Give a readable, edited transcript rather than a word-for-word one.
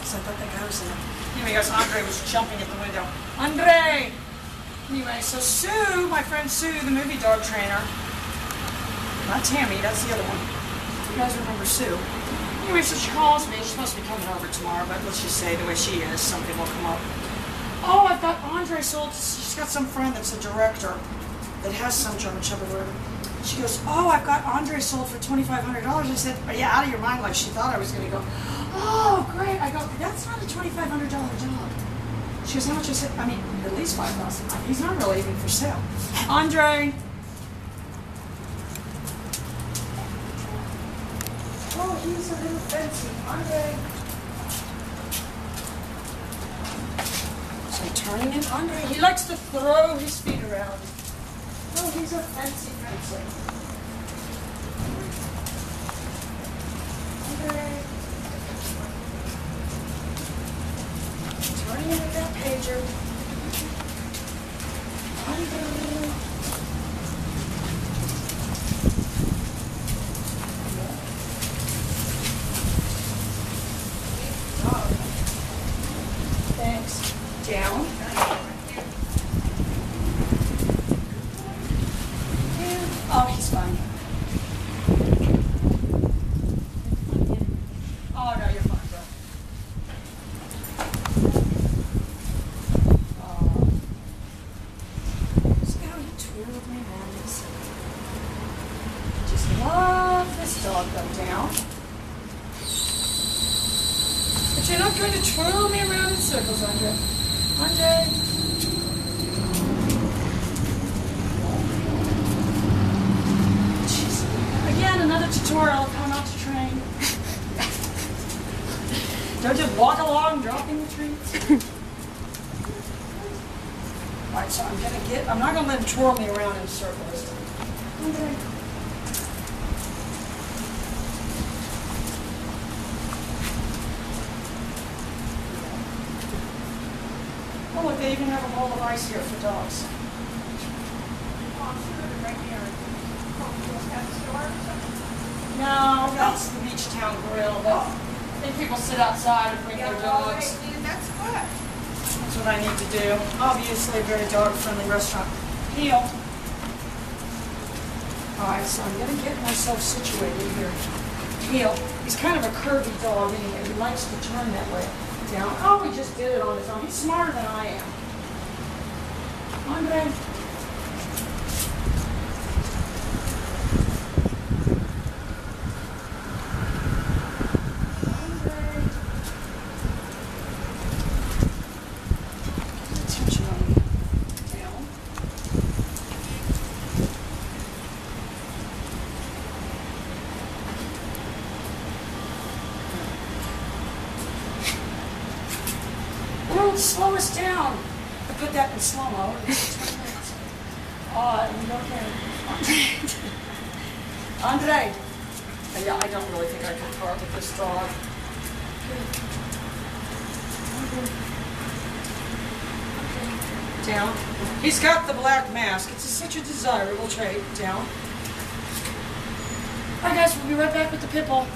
because I thought that guy was in it. Anyway, guys, Andre was jumping at the window. Andre! Anyway, so Sue, my friend Sue, the movie dog trainer, not Tammy, that's the other one. You guys remember Sue. Anyway, so she calls me. She's supposed to be coming over tomorrow, but let's just say the way she is, something will come up. Oh, I've got Andre sold. She's got some friend that's a director that has some German Shepherd or whatever. She goes, oh, I've got Andre sold for $2,500. I said, are you out of your mind? Like she thought I was going to go, oh, great. I go, that's not a $2,500 job. She goes, how much? I said, I mean, at least $5,000. He's not really even for sale. Andre. Oh, he's a little fancy. Andre. So turning in Andre. He likes to throw his feet around. Oh, he's a fancy. Andre. Turning in with that pager. Andre. Thanks. Down. Oh, he's fine. Oh, no, you're fine, bro. See how he twirled me around this? Just love this dog go down. But you're not going to twirl me around in circles, Andre. Andre. Jeez. Again, another tutorial of how not to train. Don't just walk along dropping the treats. Alright, so I'm not gonna let him twirl me around in circles. Andre. Oh, look, they even have a bowl of ice here for dogs. No, that's the Beach Town Grill. I think people sit outside and bring their dogs. That's good. That's what I need to do. Obviously, a very dog-friendly restaurant. Heel. Alright, so I'm going to get myself situated here. Heel. He's kind of a curvy dog anyway. He likes to turn that way. Down. Oh, he just did it on his own. He's smarter than I am. Andre. Attention on me. Down. Don't slow us down. I put that in slow-mo. Okay. Andre. Yeah, I don't really think I can target this dog. Down. He's got the black mask. It's such a desirable trait. Down. Alright guys, we'll be right back with the pit bull.